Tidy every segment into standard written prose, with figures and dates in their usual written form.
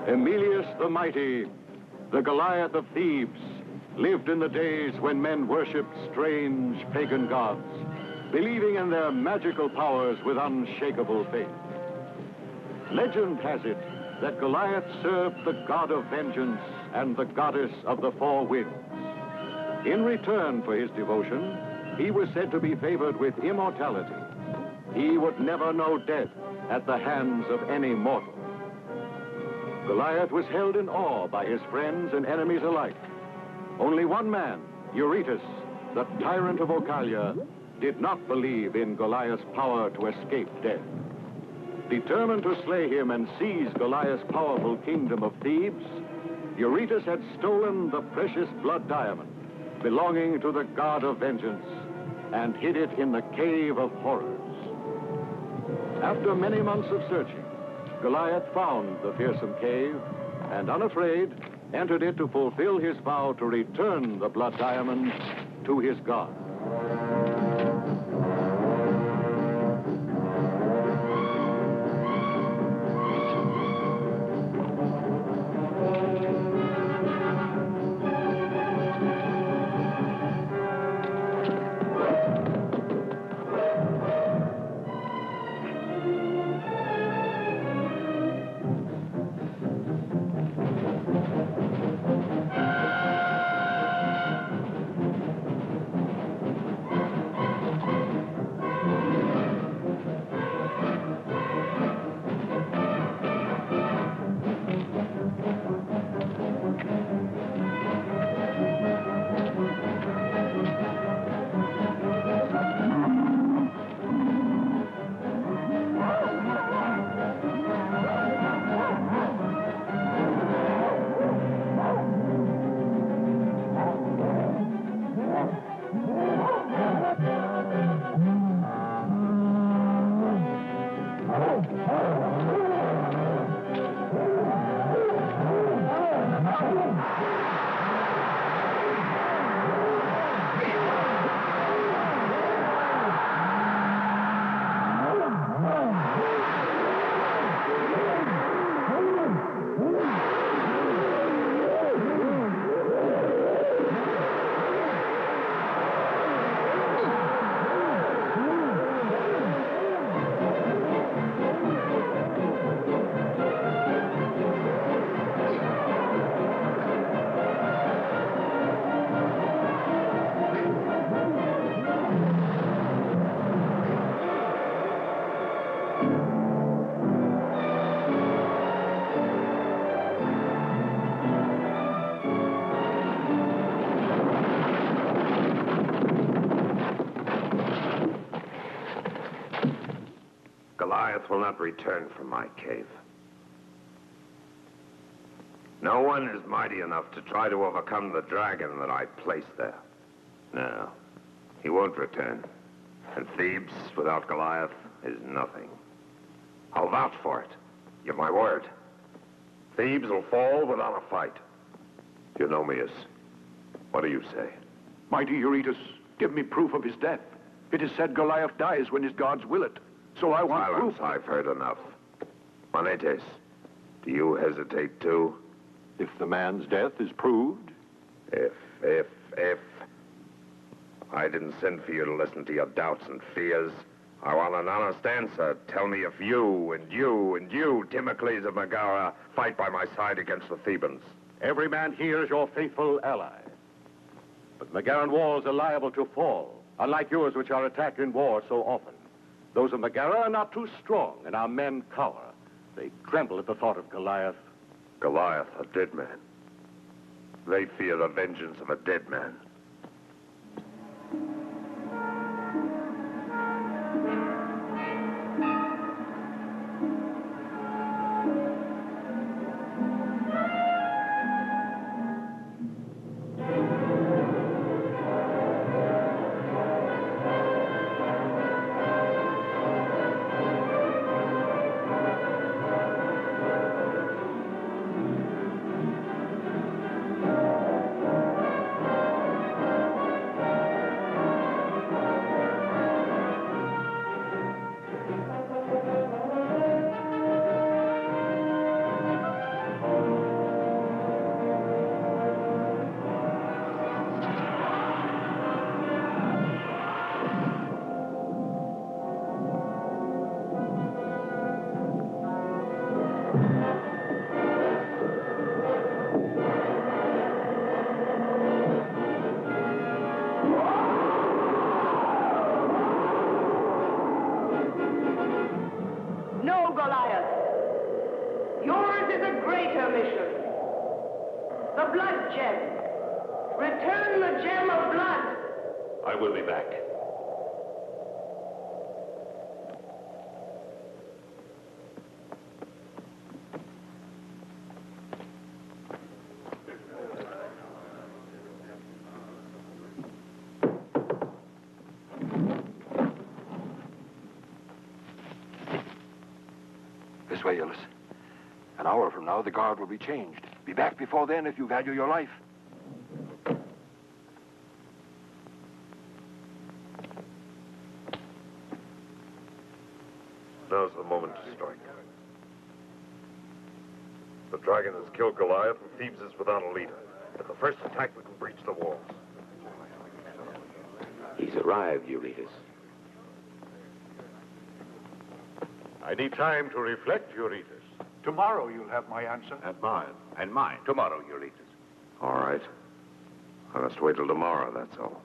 Emilius the Mighty, the Goliath of Thebes, lived in the days when men worshipped strange pagan gods, believing in their magical powers with unshakable faith. Legend has it that Goliath served the god of vengeance and the goddess of the four winds. In return for his devotion, he was said to be favored with immortality. He would never know death at the hands of any mortal. Goliath was held in awe by his friends and enemies alike. Only one man, Eurystheus, the tyrant of Ocalia, did not believe in Goliath's power to escape death. Determined to slay him and seize Goliath's powerful kingdom of Thebes, Eurystheus had stolen the precious blood diamond belonging to the god of vengeance and hid it in the cave of horrors. After many months of searching, Goliath found the fearsome cave and, unafraid, entered it to fulfill his vow to return the blood diamond to his god. Goliath will not return from my cave. No one is mighty enough to try to overcome the dragon that I placed there. No, he won't return. And Thebes without Goliath is nothing. I'll vouch for it. Give my word. Thebes will fall without a fight. Eunomius, what do you say? Mighty Eurystheus, give me proof of his death. It is said Goliath dies when his gods will it. So I want Silence, proof. I've heard enough. Monetes, do you hesitate too? If the man's death is proved? If. I didn't send for you to listen to your doubts and fears. I want an honest answer. Tell me if you, Timocles of Megara, fight by my side against the Thebans. Every man here is your faithful ally. But Megaran walls are liable to fall, unlike yours, which are attacked in war so often. Those of Megara are not too strong, and our men cower. They tremble at the thought of Goliath. Goliath, a dead man. They fear the vengeance of a dead man. greater mission. The blood gem. Return the gem of blood. I will be back. This way, Hyllus. An hour from now, the guard will be changed. Be back before then if you value your life. Now's the moment to strike. The dragon has killed Goliath, and Thebes is without a leader. At the first attack, we can breach the walls. He's arrived, Eurystheus. I need time to reflect, Eurystheus. Tomorrow you'll have my answer. And mine. And mine. Tomorrow, Eurystheus. All right. I must wait till tomorrow, that's all.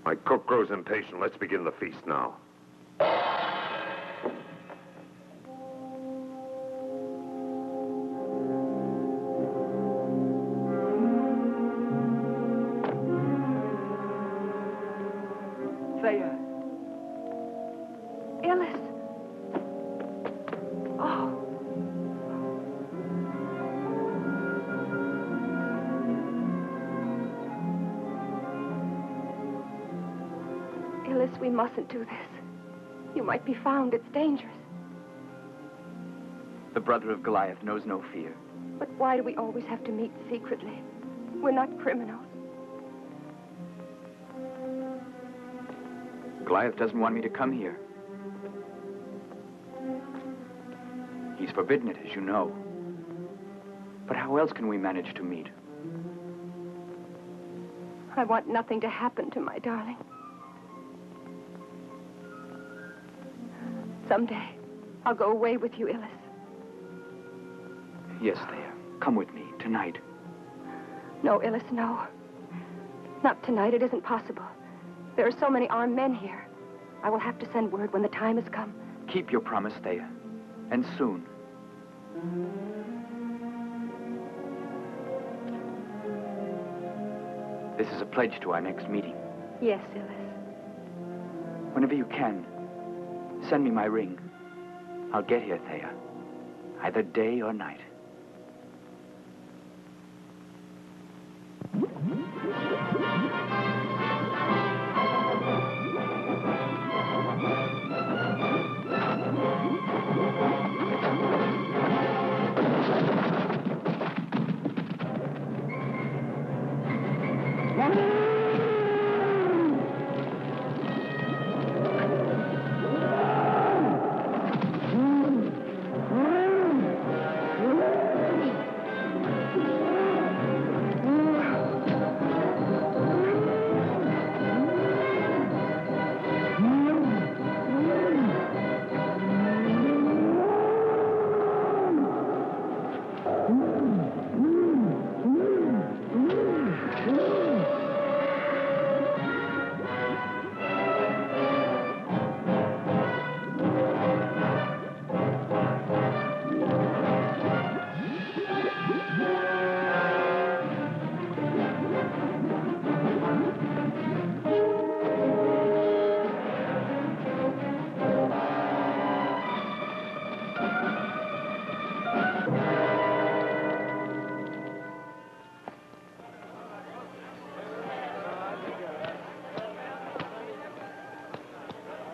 My cook grows impatient. Let's begin the feast now. Thea. Hyllus. Oh. Hyllus, we mustn't do this. You might be found. It's dangerous. The brother of Goliath knows no fear. But why do we always have to meet secretly? We're not criminals. Goliath doesn't want me to come here. He's forbidden it, as you know. But how else can we manage to meet? I want nothing to happen to my darling. Someday, I'll go away with you, Hyllus. Yes, Thea. Come with me, tonight. No, Hyllus, no. Not tonight. It isn't possible. There are so many armed men here. I will have to send word when the time has come. Keep your promise, Thea. And soon. This is a pledge to our next meeting. Yes, Hyllus. Whenever you can, send me my ring. I'll get here, Thea. Either day or night.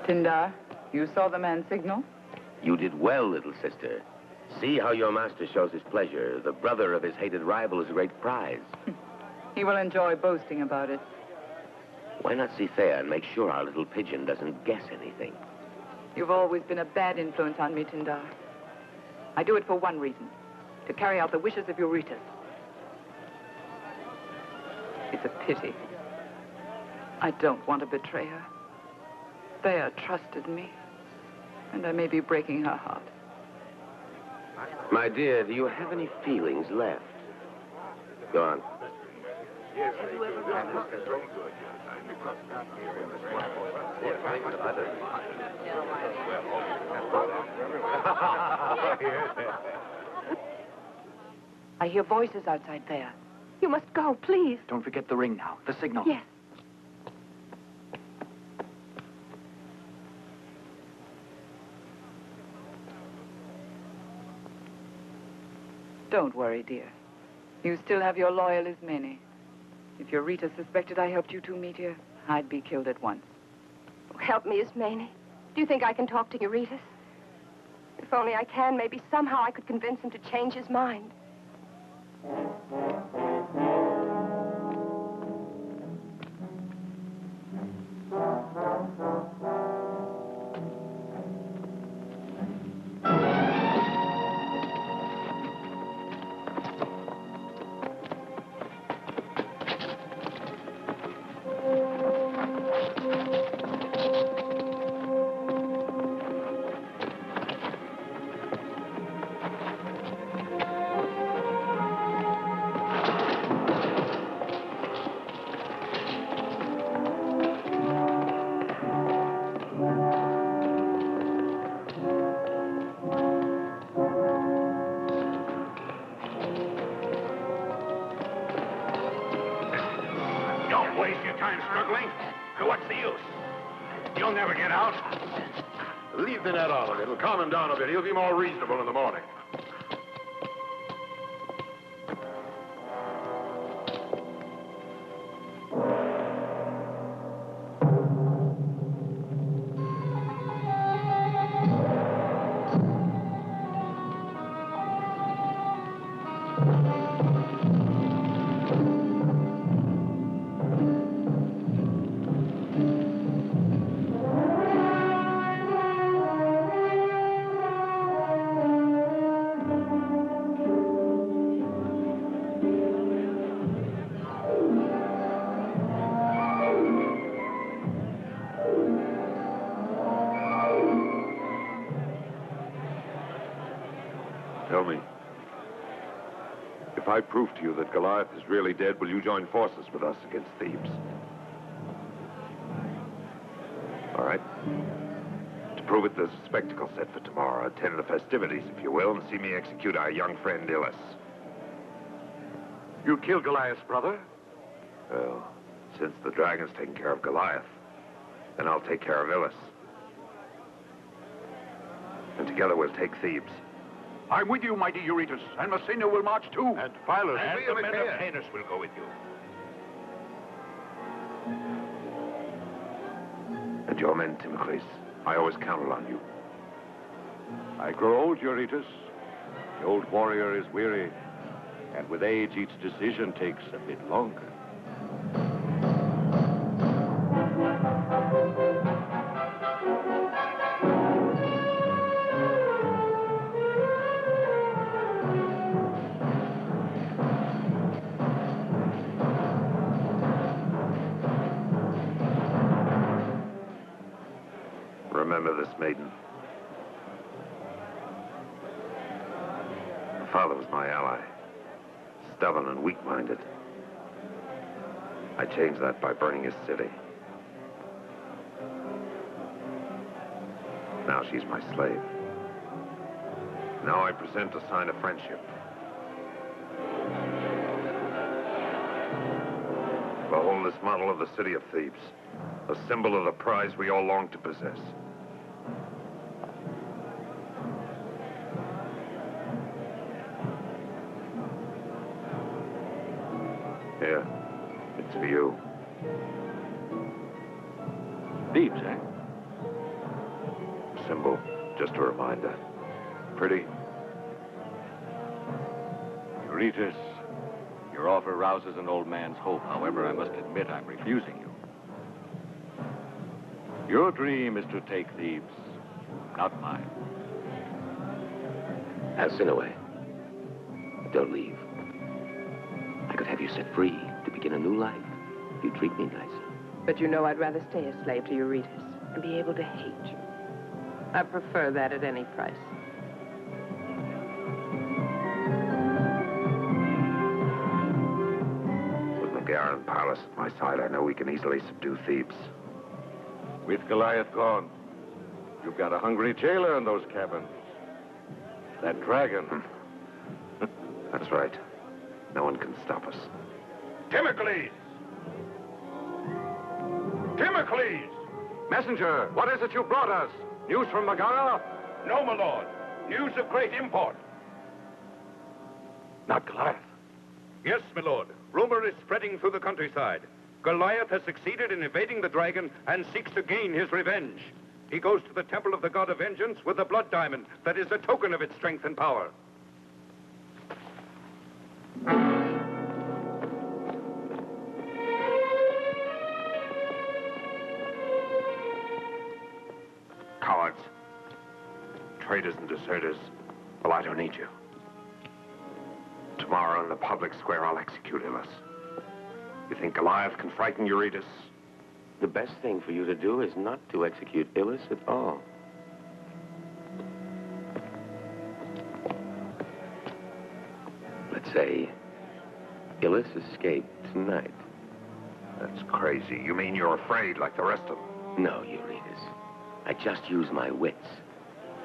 Tindar, you saw the man signal? You did well, little sister. See how your master shows his pleasure. The brother of his hated rival is a great prize. He will enjoy boasting about it. Why not see Thea and make sure our little pigeon doesn't guess anything? You've always been a bad influence on me, Tindar. I do it for one reason, to carry out the wishes of Eurystheus. It's a pity. I don't want to betray her. Thea trusted me, and I may be breaking her heart. My dear, do you have any feelings left? Go on. I hear voices outside there. You must go, please. Don't forget the ring now, the signal. Yes. Don't worry, dear. You still have your loyal Ismene. If Eurystheus suspected I helped you two meet here, I'd be killed at once. Oh, help me, Ismene. Do you think I can talk to Eurystheus? If only I can, maybe somehow I could convince him to change his mind. What's the use? You'll never get out. Leave the net on him. It'll calm him down a bit. He'll be more reasonable in the morning. Tell me, if I prove to you that Goliath is really dead, will you join forces with us against Thebes? All right. To prove it, there's a spectacle set for tomorrow. Attend the festivities, if you will, and see me execute our young friend Hyllus. You killed Goliath's brother? Well, since the dragon's taking care of Goliath, then I'll take care of Hyllus. And together we'll take Thebes. I'm with you, mighty Eurystheus, and Messina will march too. And Hyllus and the men of Thea will go with you. And your men, Timocles. I always counted on you. I grow old, Eurystheus. The old warrior is weary, and with age, each decision takes a bit longer. Remember this maiden. Her father was my ally. Stubborn and weak-minded. I changed that by burning his city. Now she's my slave. Now I present a sign of friendship. Behold this model of the city of Thebes, a symbol of the prize we all long to possess. Here, it's for you. Thebes, eh? Symbol, just a reminder. Pretty? Eurystheus, your offer rouses an old man's hope. However, I must admit I'm refusing you. Your dream is to take Thebes, not mine. Alcinoe, don't leave. I could have you set free to begin a new life if you treat me nicely. But you know I'd rather stay a slave to Eurystheus and be able to hate you. I prefer that at any price. With Megara and Pallas at my side, I know we can easily subdue Thebes. With Goliath gone, you've got a hungry jailer in those cabins. That dragon. That's right. No one can stop us. Timocles! Timocles! Messenger, what is it you brought us? News from Megara? No, my lord. News of great import. Not Goliath. Yes, my lord. Rumor is spreading through the countryside. Goliath has succeeded in evading the dragon and seeks to gain his revenge. He goes to the temple of the god of vengeance with the blood diamond that is a token of its strength and power. Cowards. Traitors and deserters. Well, I don't need you. Tomorrow in the public square, I'll execute Hyllus. You think Goliath can frighten Eurystheus? The best thing for you to do is not to execute Hyllus at all. Let's say Hyllus escaped tonight. That's crazy. You mean you're afraid like the rest of them? No, Eurystheus. I just use my wits.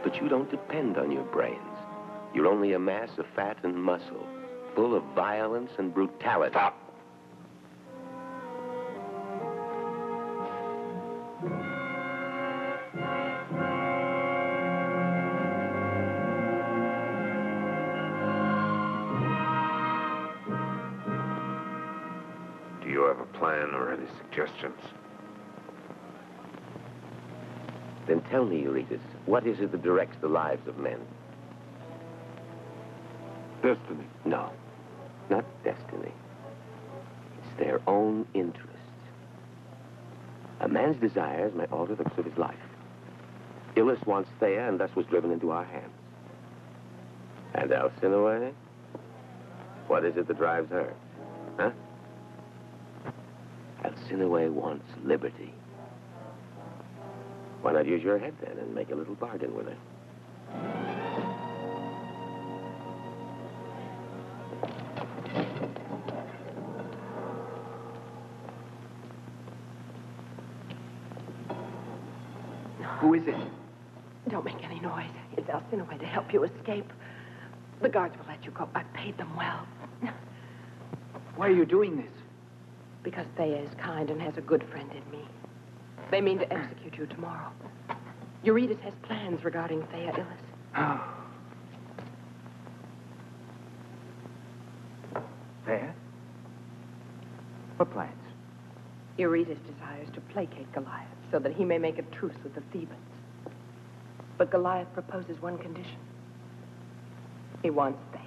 But you don't depend on your brains. You're only a mass of fat and muscle, full of violence and brutality. Stop! Do you have a plan or any suggestions? Then tell me, Eurystheus, what is it that directs the lives of men? Destiny. No, not destiny. It's their own interests. A man's desires may alter the course of his life. Hyllus wants Thea, and thus was driven into our hands. And Alcinoe? What is it that drives her? Huh? Alcinoe wants liberty. Why not use your head, then, and make a little bargain with her? Who is it? Don't make any noise. It's Alcinoe to help you escape. The guards will let you go. I've paid them well. Why are you doing this? Because Thea is kind and has a good friend in me. They mean to execute you tomorrow. Eurystheus has plans regarding Thea Hyllus. Oh. Thea? What plans? Eurystheus desires to placate Goliath so that he may make a truce with the Thebans. But Goliath proposes one condition. He wants Thea.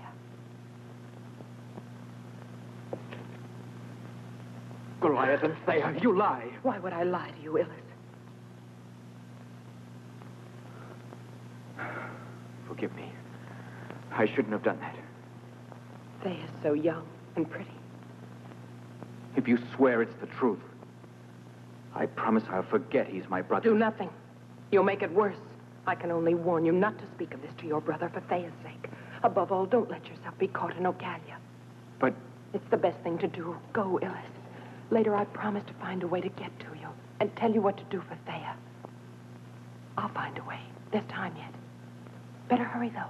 Goliath and Thea, you lie. Why would I lie to you, Hyllus? Forgive me. I shouldn't have done that. Thea's so young and pretty. If you swear it's the truth, I promise I'll forget he's my brother. Do nothing. You'll make it worse. I can only warn you not to speak of this to your brother for Thea's sake. Above all, don't let yourself be caught in Ocalia. But... It's the best thing to do. Go, Hyllus. Later, I promise to find a way to get to you and tell you what to do for Thea. I'll find a way. There's time yet. Better hurry, though.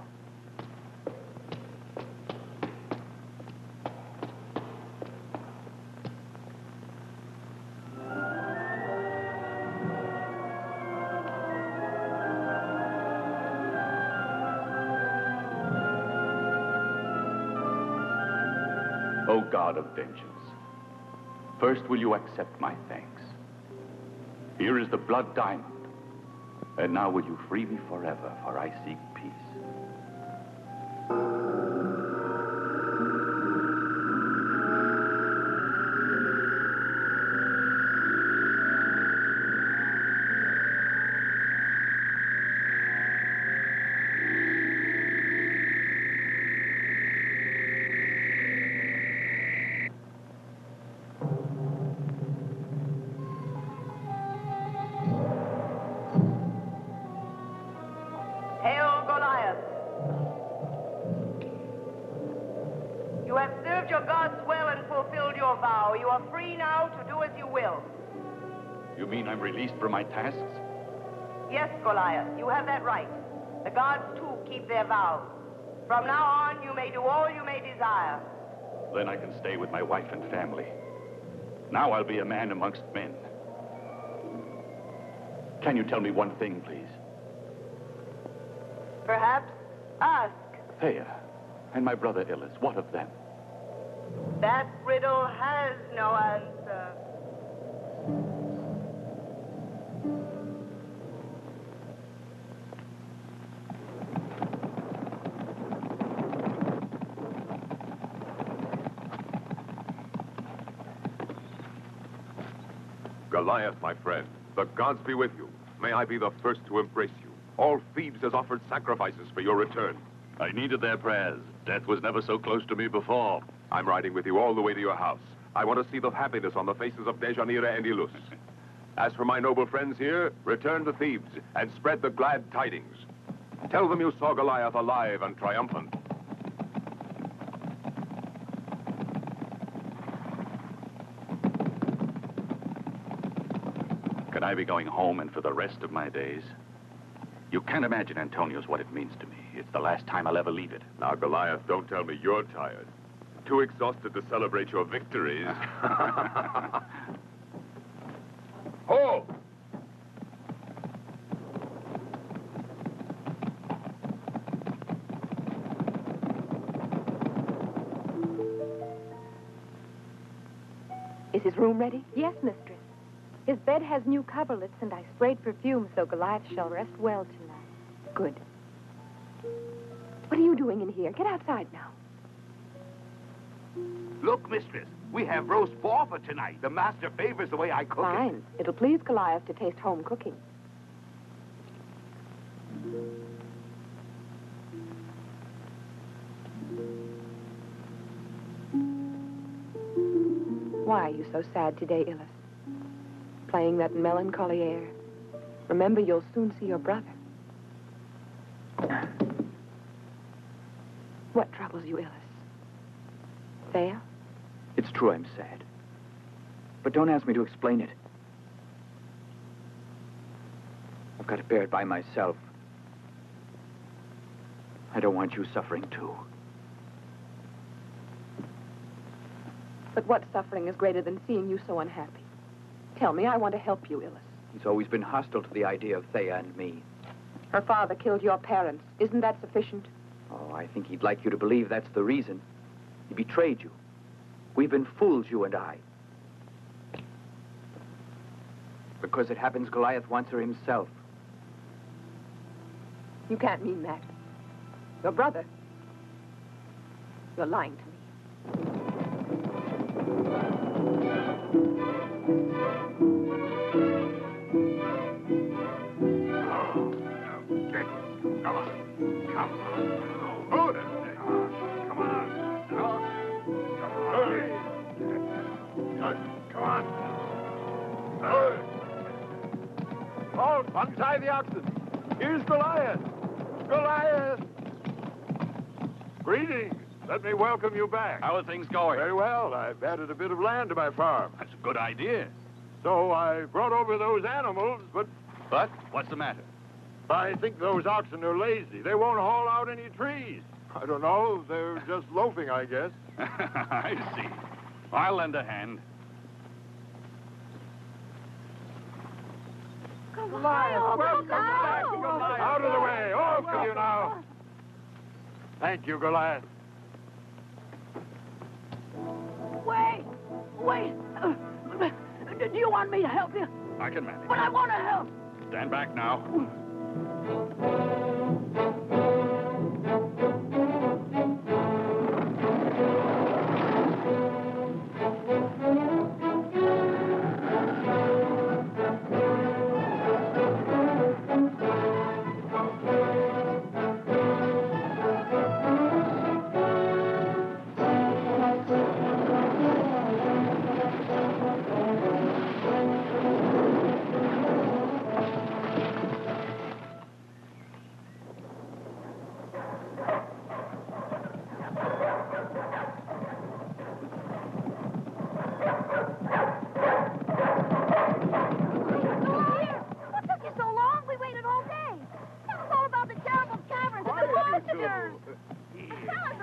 O God of vengeance, first will you accept my thanks? Here is the blood diamond. And now will you free me forever, for I seek peace. You mean I'm released from my tasks? Yes, Goliath, you have that right. The gods, too, keep their vows. From now on, you may do all you may desire. Then I can stay with my wife and family. Now I'll be a man amongst men. Can you tell me one thing, please? Perhaps ask. Thea and my brother Hyllus, what of them? That riddle has no answer. Goliath, my friend, the gods be with you. May I be the first to embrace you. All Thebes has offered sacrifices for your return. I needed their prayers. Death was never so close to me before. I'm riding with you all the way to your house. I want to see the happiness on the faces of Deianira and Hyllus. As for my noble friends here, return to Thebes and spread the glad tidings. Tell them you saw Goliath alive and triumphant. Can I be going home and for the rest of my days? You can't imagine, Antonius, what it means to me. It's the last time I'll ever leave it. Now, Goliath, don't tell me you're tired. Too exhausted to celebrate your victories. Ho! Is his room ready? Yes, mistress. His bed has new coverlets, and I sprayed perfume so Goliath shall rest well tonight. Good. What are you doing in here? Get outside now. Look, mistress, we have roast boar for tonight. The master favors the way I cook it. Fine. It'll please Goliath to taste home cooking. Why are you so sad today, Hyllus? Playing that melancholy air. Remember, you'll soon see your brother. What troubles you, Hyllus? Thea? It's true I'm sad. But don't ask me to explain it. I've got to bear it by myself. I don't want you suffering, too. But what suffering is greater than seeing you so unhappy? Tell me, I want to help you, Hyllus. He's always been hostile to the idea of Thea and me. Her father killed your parents. Isn't that sufficient? Oh, I think he'd like you to believe that's the reason. He betrayed you. We've been fools, you and I. Because it happens Goliath wants her himself. You can't mean that. Your brother. You're lying to me. Untie the oxen. Here's Goliath. Goliath! Greetings. Let me welcome you back. How are things going? Very well. I've added a bit of land to my farm. That's a good idea. So I brought over those animals, but But what's the matter? I think those oxen are lazy. They won't haul out any trees. I don't know. They're just loafing, I guess. I see. I'll lend a hand. Goliath, welcome back, Goliath. Out of the way. Off with you now. Thank you, Goliath. Wait! Do you want me to help you? I can manage. But I want to help. Stand back now.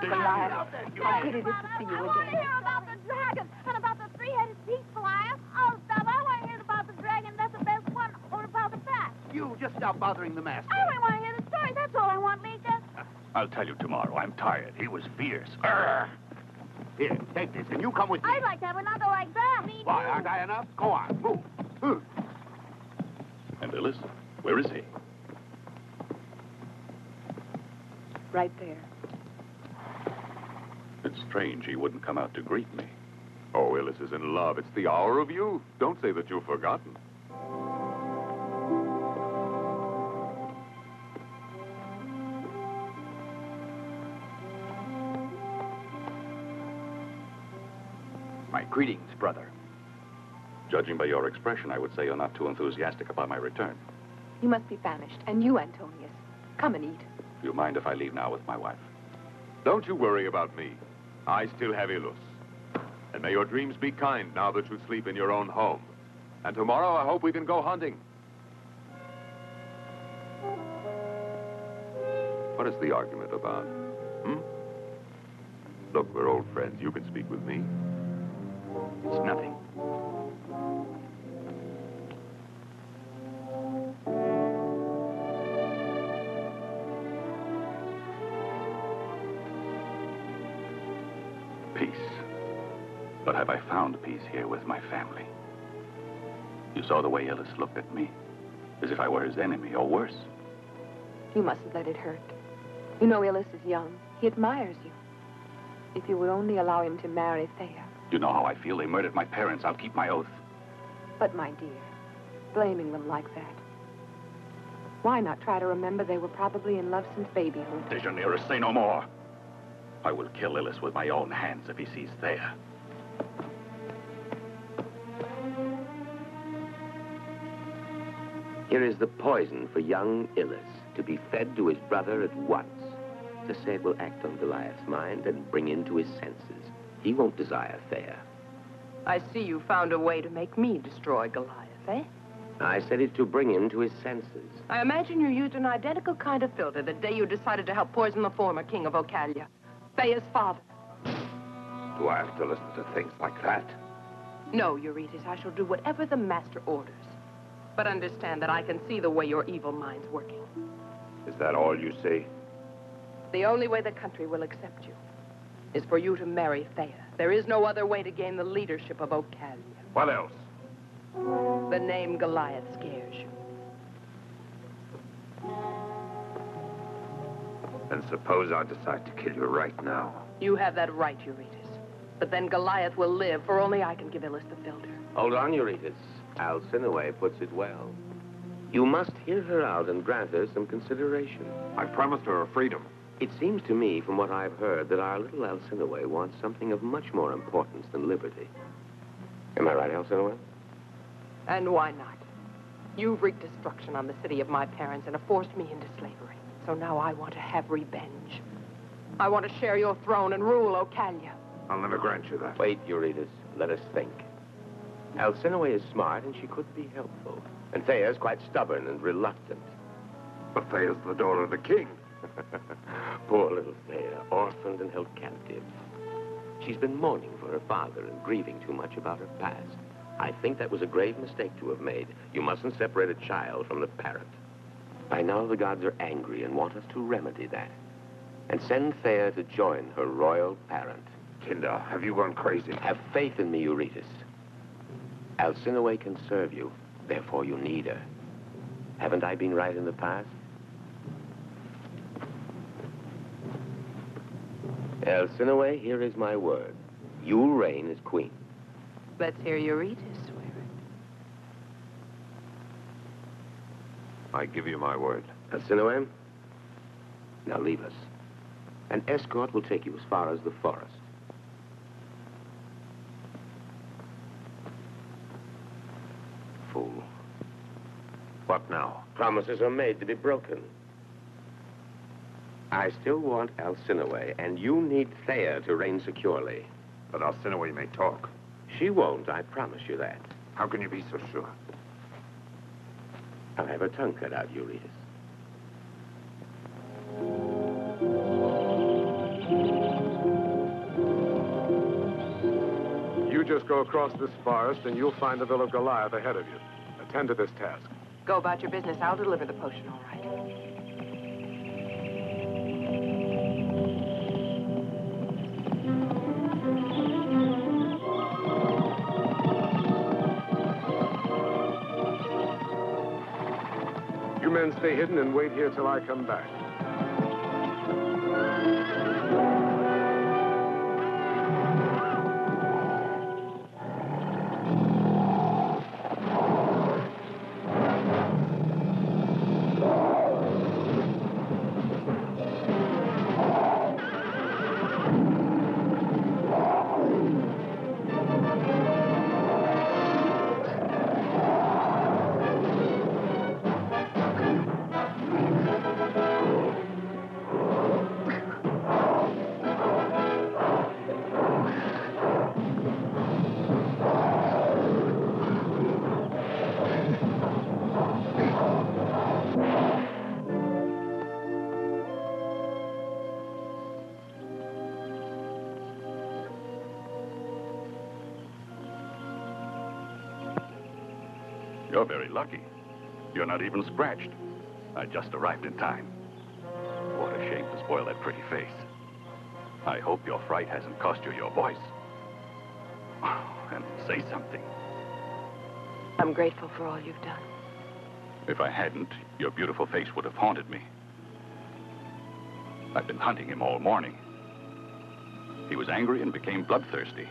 Goliath, how good it is to see you I want to again. hear about the dragon and about the three-headed beast, Goliath. Oh, stop. I want to hear about the dragon. That's the best one. Or about the bat. You just stop bothering the master. I only want to hear the story. That's all I want, Lisa. I'll tell you tomorrow. I'm tired. He was fierce. Arr! Here, take this, and you come with me. I'd like to have another like that. Me Why, aren't I enough? Go on, move. And Hyllus, where is he? Right there. It's strange he wouldn't come out to greet me. Oh, Hyllus is in love. It's the hour of youth. Don't say that you've forgotten. My greetings, brother. Judging by your expression, I would say you're not too enthusiastic about my return. You must be famished. And you, Antonius. Come and eat. Do you mind if I leave now with my wife? Don't you worry about me. I still have Hyllus. And may your dreams be kind now that you sleep in your own home. And tomorrow I hope we can go hunting. What is the argument about? Look, we're old friends. You can speak with me. It's nothing. Peace. But have I found peace here with my family? You saw the way Hyllus looked at me, as if I were his enemy, or worse. You mustn't let it hurt. You know Hyllus is young. He admires you. If you would only allow him to marry Thea. You know how I feel. They murdered my parents. I'll keep my oath. But, my dear, blaming them like that. Why not try to remember they were probably in love since babyhood? Deianira, say no more. I will kill Hyllus with my own hands if he sees Thea. Here is the poison for young Hyllus to be fed to his brother at once. To say it will act on Goliath's mind and bring him to his senses. He won't desire Thea. I see you found a way to make me destroy Goliath, eh? I said it to bring him to his senses. I imagine you used an identical kind of filter the day you decided to help poison the former king of Ocalia, Thea's father. Do I have to listen to things like that? No, Eurystheus, I shall do whatever the master orders. But understand that I can see the way your evil mind's working. Is that all you see? The only way the country will accept you is for you to marry Thea. There is no other way to gain the leadership of Ocalia. What else? The name Goliath scares you. And suppose I decide to kill you right now. You have that right, Eurystheus. But then Goliath will live, for only I can give Hyllus the filter. Hold on, Eurystheus. Alcinoe puts it well. You must hear her out and grant her some consideration. I promised her freedom. It seems to me, from what I've heard, that our little Alcinoe wants something of much more importance than liberty. Am I right, Alcinoe? And why not? You've wreaked destruction on the city of my parents and have forced me into slavery. So now I want to have revenge. I want to share your throne and rule Ocalia. I'll never grant you that. Wait, Eurystheus. Let us think. Alcinoe is smart, and she could be helpful. And Thea is quite stubborn and reluctant. But Thea's the daughter of the king. Poor little Thea, orphaned and held captive. She's been mourning for her father and grieving too much about her past. I think that was a grave mistake to have made. You mustn't separate a child from the parent. By now, the gods are angry and want us to remedy that. And send Thea to join her royal parent. Kinder, have you gone crazy? Have faith in me, Eurystheus. Alcinoe can serve you. Therefore, you need her. Haven't I been right in the past? Alcinoe, here is my word. You'll reign as queen. Let's hear Eurystheus swear it. I give you my word. Alcinoe, now leave us. An escort will take you as far as the forest. Fool. What now? Promises are made to be broken. I still want Alcinoe, and you need Thea to reign securely. But Alcinoe may talk. She won't, I promise you that. How can you be so sure? I'll have her tongue cut out, Eurystheus. across this forest, and you'll find the Villa of Goliath ahead of you. Attend to this task. Go about your business. I'll deliver the potion, all right. You men stay hidden and wait here till I come back. You're very lucky. You're not even scratched. I just arrived in time. What a shame to spoil that pretty face. I hope your fright hasn't cost you your voice. And say something. I'm grateful for all you've done. If I hadn't, your beautiful face would have haunted me. I've been hunting him all morning. He was angry and became bloodthirsty.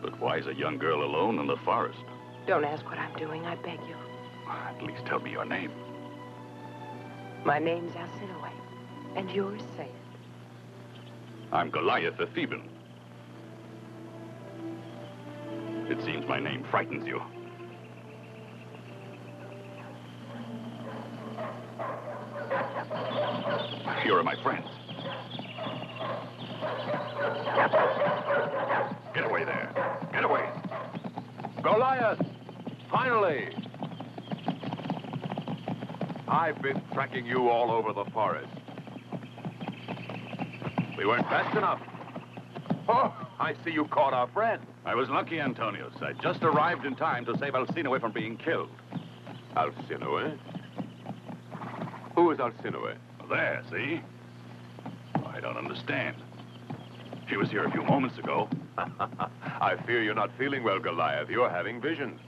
But why's a young girl alone in the forest? Don't ask what I'm doing, I beg you. At least tell me your name. My name's Alcinoe, and yours, say it. I'm Goliath the Theban. It seems my name frightens you. Here are my friends. Get away there. Get away. Goliath! Finally! I've been tracking you all over the forest. We weren't fast enough. Oh, I see you caught our friend. I was lucky, Antonius. I just arrived in time to save Alcinoe from being killed. Alcinoe? Who is Alcinoe? There, see? I don't understand. She was here a few moments ago. I fear you're not feeling well, Goliath. You're having visions.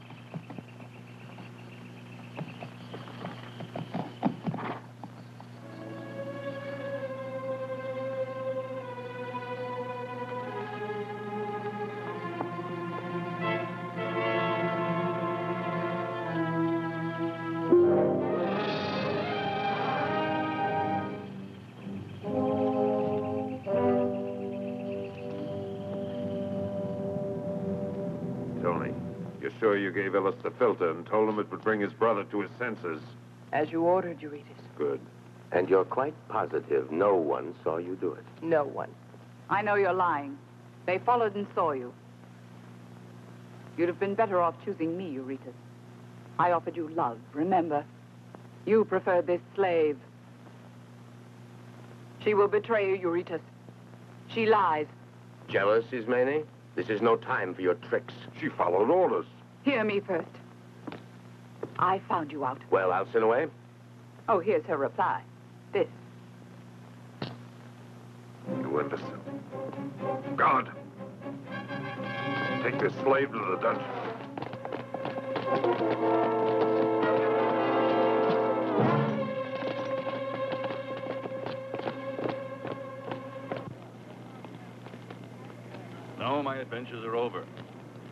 Sure you gave Hyllus the filter and told him it would bring his brother to his senses. As you ordered, Eurystheus. Good. And you're quite positive no one saw you do it? No one. I know you're lying. They followed and saw you. You'd have been better off choosing me, Eurystheus. I offered you love, remember? You preferred this slave. She will betray you, Eurystheus. She lies. Jealous, Ismene? This is no time for your tricks. She followed orders. Hear me first. I found you out. Well, Alcinoe? Oh, here's her reply. This. You imbecile. Guard! Take this slave to the dungeon. No, my adventures are over.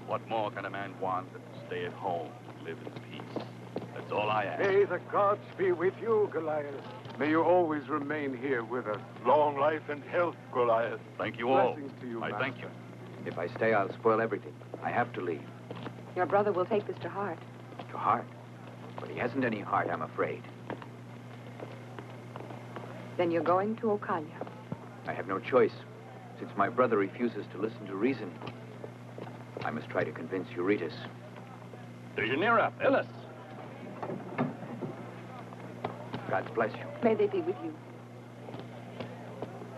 What more can a man want than to stay at home and live in peace? That's all I ask. May the gods be with you, Goliath. May you always remain here with us. Long life and health, Goliath. Thank you all. Blessings to you, I Master. thank you. If I stay, I'll spoil everything. I have to leave. Your brother will take this to heart. To heart? But he hasn't any heart, I'm afraid. Then you're going to Ocalia. I have no choice. Since my brother refuses to listen to reason, I must try to convince Eurystheus. Deianira, Hyllus. God bless you. May they be with you.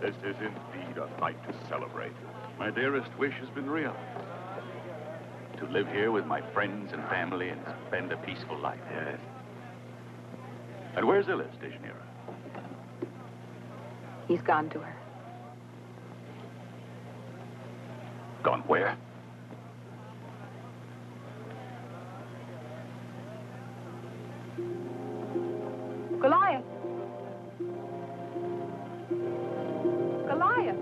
This is indeed a night to celebrate. My dearest wish has been realized. to live here with my friends and family and spend a peaceful life. Yes. And where's Hyllus, Deianira? He's gone to her. Gone where? Goliath! Goliath!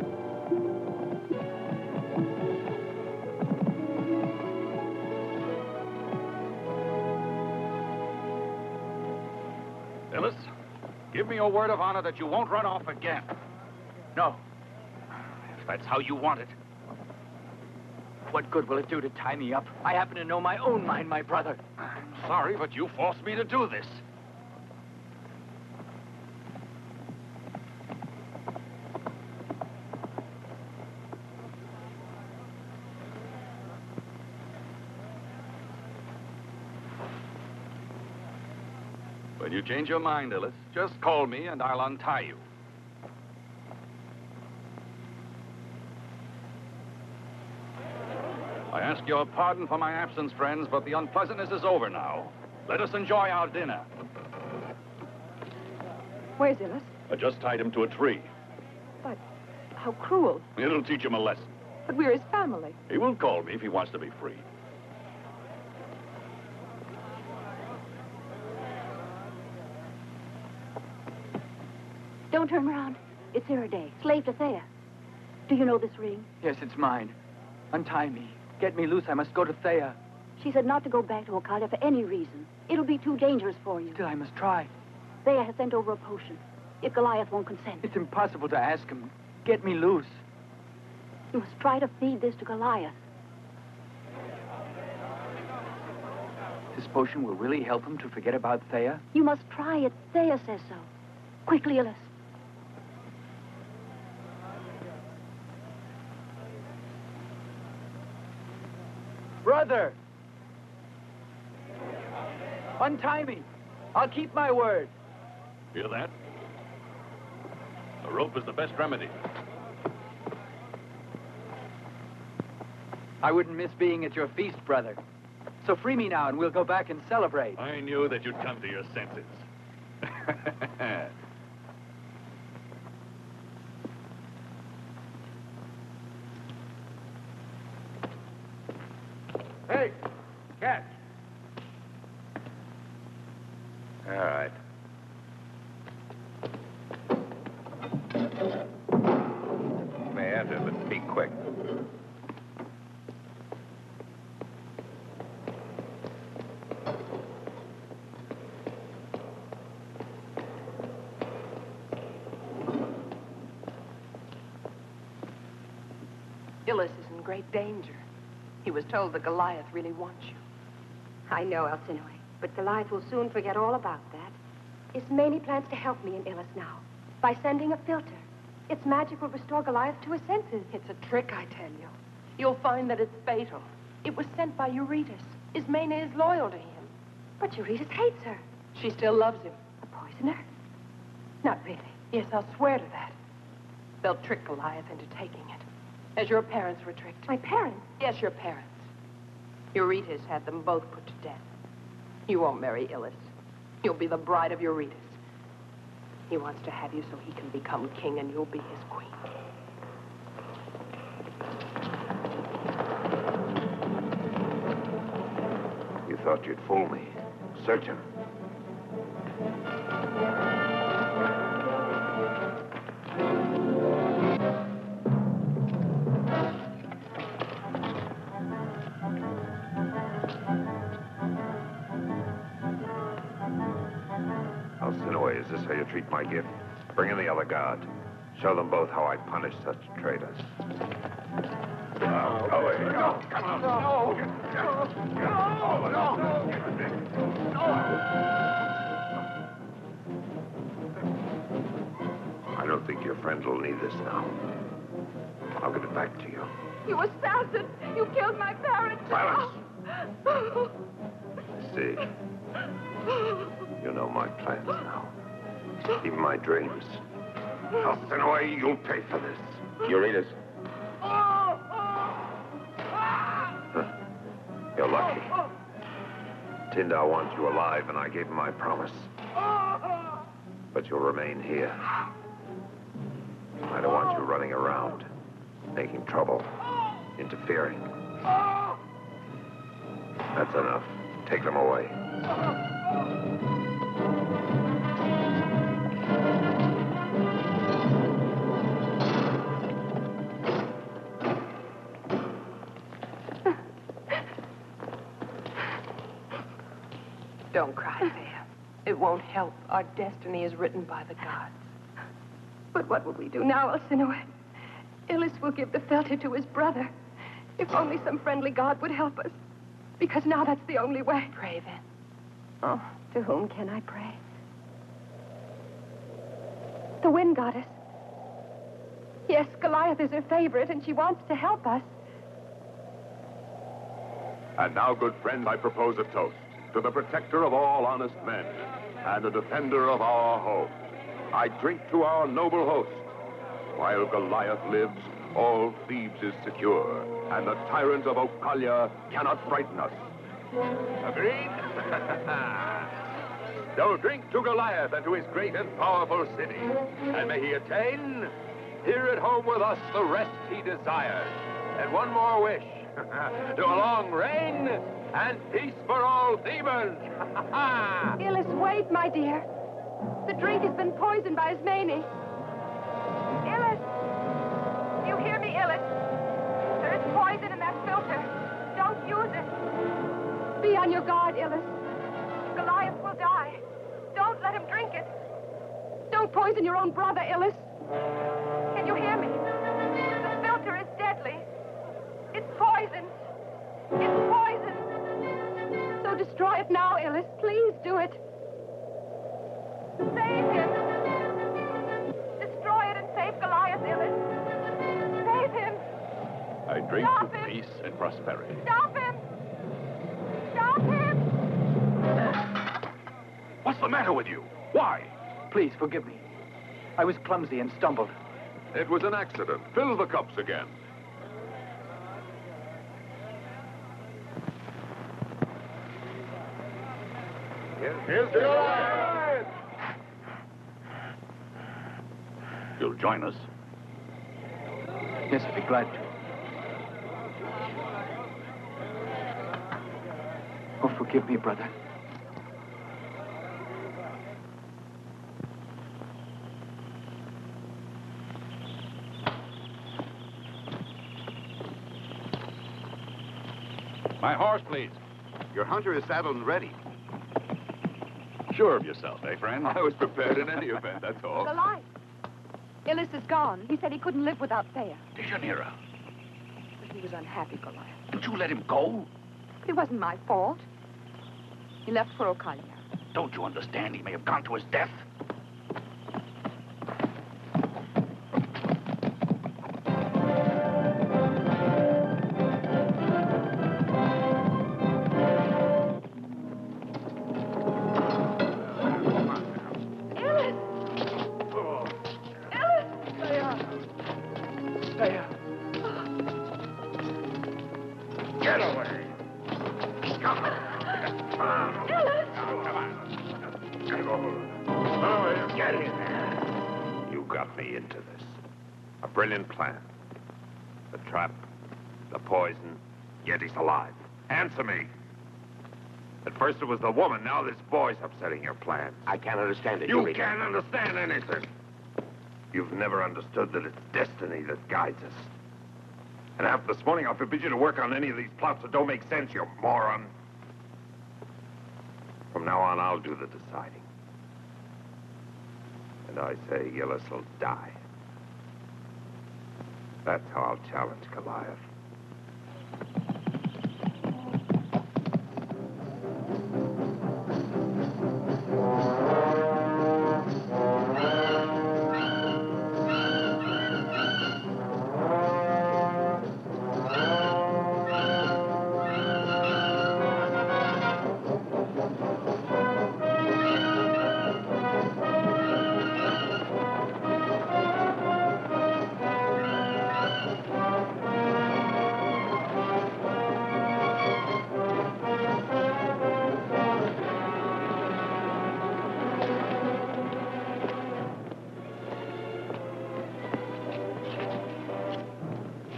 Hyllus, give me your word of honor that you won't run off again. No. If that's how you want it. What good will it do to tie me up? I happen to know my own mind, my brother. I'm sorry, but you forced me to do this. When you change your mind, Hyllus, just call me and I'll untie you. I ask your pardon for my absence, friends, but the unpleasantness is over now. Let us enjoy our dinner. Where's Hyllus? I just tied him to a tree. But how cruel. It'll teach him a lesson. But we're his family. He will call me if he wants to be free. Don't turn around. It's Iridae, slave to Thea. Do you know this ring? Yes, it's mine. Untie me. Get me loose. I must go to Thea. She said not to go back to Ocalia for any reason. It'll be too dangerous for you. Still, I must try. Thea has sent over a potion. If Goliath won't consent. It's impossible to ask him. Get me loose. You must try to feed this to Goliath. This potion will really help him to forget about Thea? You must try it. Thea says so. Quickly, Hyllus. Brother! Untie me. I'll keep my word. Hear that? A rope is the best remedy. I wouldn't miss being at your feast, brother. So free me now and we'll go back and celebrate. I knew that you'd come to your senses. Hey, catch. All right. You may enter, but be quick. Hyllus is in great danger. He was told that Goliath really wants you. I know, Alcinoe, but Goliath will soon forget all about that. Ismene plans to help me and Hyllus now by sending a filter. Its magic will restore Goliath to his senses. It's a trick, I tell you. You'll find that it's fatal. It was sent by Eurystheus. Ismene is loyal to him. But Eurystheus hates her. She still loves him. A poisoner? Not really. Yes, I'll swear to that. They'll trick Goliath into taking it, as your parents were tricked. My parents? Yes, your parents. Eurystheus had them both put to death. You won't marry Hyllus. You'll be the bride of Eurystheus. He wants to have you so he can become king and you'll be his queen. You thought you'd fool me. Search him. Alcinoe, is this how you treat my gift? Bring in the other guard. Show them both how I punish such traitors. Go away. No. Come on. No. I don't think your friends will need this now. I'll give it back to you. You assassin! You killed my parents! Silence! See, you know my plans now. Even my dreams. Alcinoe, you'll pay for this. Eurystheus. You're lucky. Tyndar wants you alive, and I gave him my promise. But you'll remain here. I don't want you running around, making trouble, interfering. That's enough. Take them away. Don't cry, Thea. It won't help. Our destiny is written by the gods. But what will we do now, Alcinoe? Hyllus will give the philter to his brother. If only some friendly god would help us. Because now that's the only way. Pray then. Oh, to whom can I pray? The wind goddess. Yes, Goliath is her favorite, and she wants to help us. And now, good friends, I propose a toast to the protector of all honest men and the defender of our home. I drink to our noble host. While Goliath lives, all Thebes is secure, and the tyrant of Ocalia cannot frighten us. Agreed? So drink to Goliath and to his great and powerful city. And may he attain, here at home with us, the rest he desires. And one more wish, to a long reign and peace for all Thebans. Hyllus, wait, my dear. The drink has been poisoned by Ismene. Hyllus! You hear me, Hyllus? There is poison in that filter. Don't use it. Be on your guard, Hyllus. Goliath will die. Don't let him drink it. Don't poison your own brother, Hyllus. Can you hear me? The filter is deadly. It's poisoned. It's poisoned. So destroy it now, Hyllus. Please do it. Save him. Destroy it and save Goliath, Hyllus. Save him. I drink Stop to him. peace and prosperity. Stop him. Stop him. What's the matter with you? Why? Please, forgive me. I was clumsy and stumbled. It was an accident. Fill the cups again. Here's the Goliath! You'll join us. Yes, I'd be glad to. Oh, forgive me, brother. My horse, please. Your hunter is saddled and ready. Sure of yourself, eh, friend? I was prepared in any event, that's all. Goliath. Hyllus is gone. He said he couldn't live without Thea. Deianira, But he was unhappy, Goliath. did you let him go? It wasn't my fault. He left for Ocalia. Don't you understand? He may have gone to his death. Get away! Come on! Oh, get in there! You got me into this. A brilliant plan. The trap, the poison, yet he's alive. Answer me. At first it was the woman, now this boy's upsetting your plans. I can't understand it. You Eurystheus. can't understand anything. You've never understood that it's destiny that guides us. And after this morning, I'll forbid you to work on any of these plots that don't make sense, you moron. From now on, I'll do the deciding. And I say Hyllus will die. That's how I'll challenge Goliath.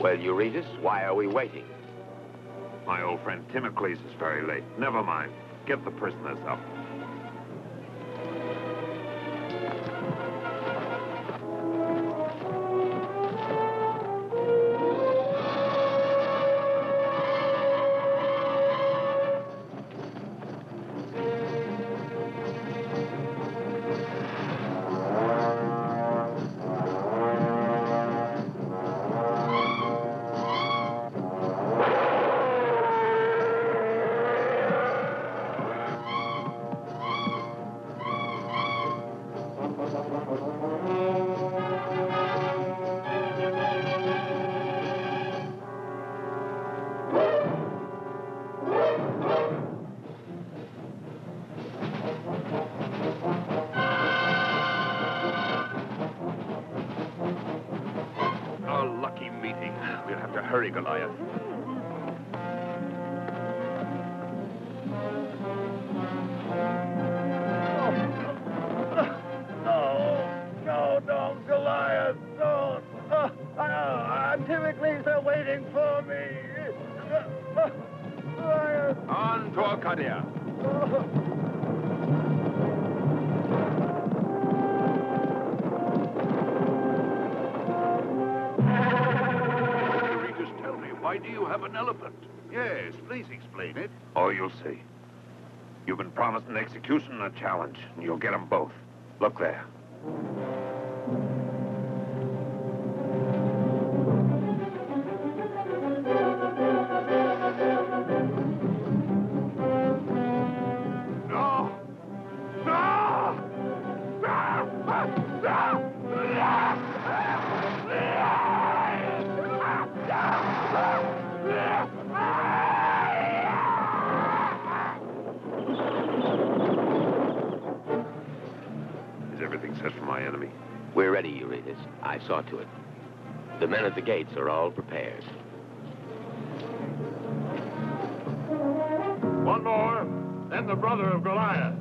Well, Eurytus, why are we waiting? My old friend Timocles is very late. Never mind. Get the prisoners up. Hurry, Goliath. No, don't, Goliath, don't. Timocles are waiting for me. Goliath. On to Arcadia. Why do you have an elephant? Yes, please explain it. Oh, you'll see. You've been promised an execution and a challenge, and you'll get them both. Look there. No! No! Is everything set for my enemy? We're ready, Eurytus. I saw to it. The men at the gates are all prepared. One more, then the brother of Goliath.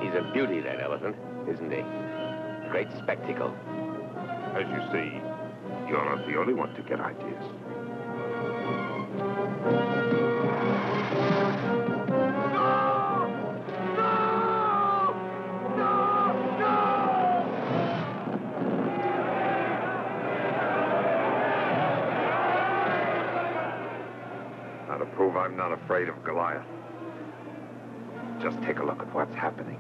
He's a beauty, that elephant, isn't he? Great spectacle. As you see, you're not the only one to get ideas. Now, to prove I'm not afraid of Goliath, just take a look at what's happening.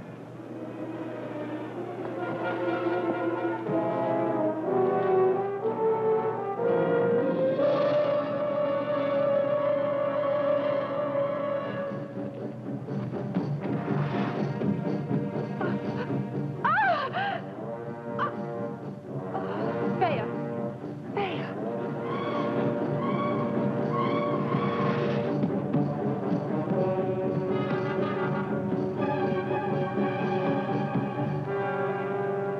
Thea. Thea.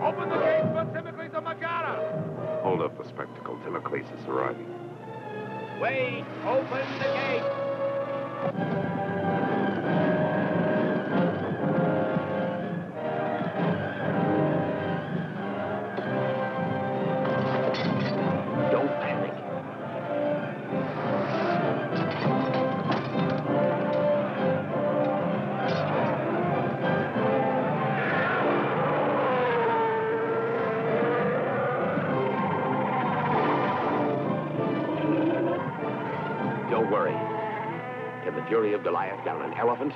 Open the gate for Timocles of Megara! Hold up the spectacle. Timocles is arriving. Wait, open the gate. Don't panic. Don't worry. Can the fury of Goliath down an elephant?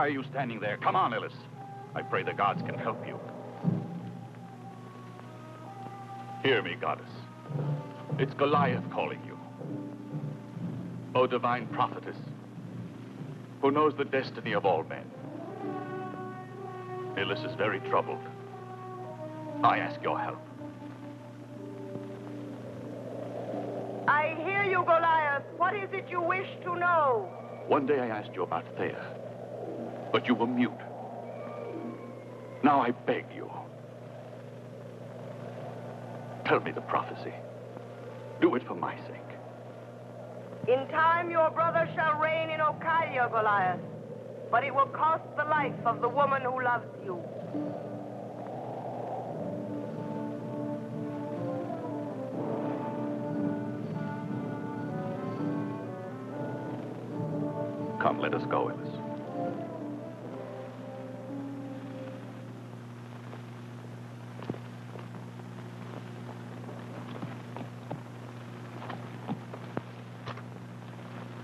Why are you standing there? Come on, Hyllus. I pray the gods can help you. Hear me, goddess. It's Goliath calling you. O divine prophetess, who knows the destiny of all men. Hyllus is very troubled. I ask your help. I hear you, Goliath. What is it you wish to know? One day I asked you about Thea, but you were mute. Now I beg you. Tell me the prophecy. Do it for my sake. In time, your brother shall reign in Ocalia, Goliath. But it will cost the life of the woman who loves you. Come, let us go, Hyllus.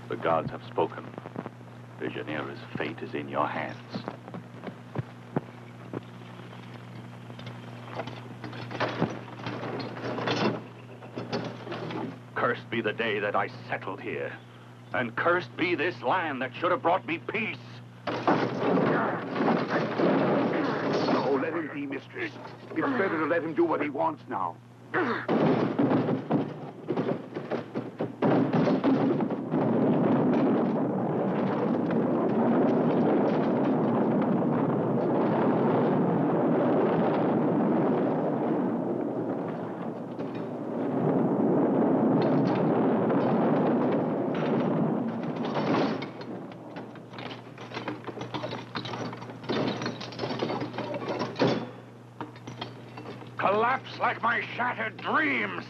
The gods have spoken. Deianira's fate is in your hands. Cursed be the day that I settled here. And cursed be this land that should have brought me peace. No, let him be, mistress. It's better to let him do what he wants now. Collapse like my shattered dreams.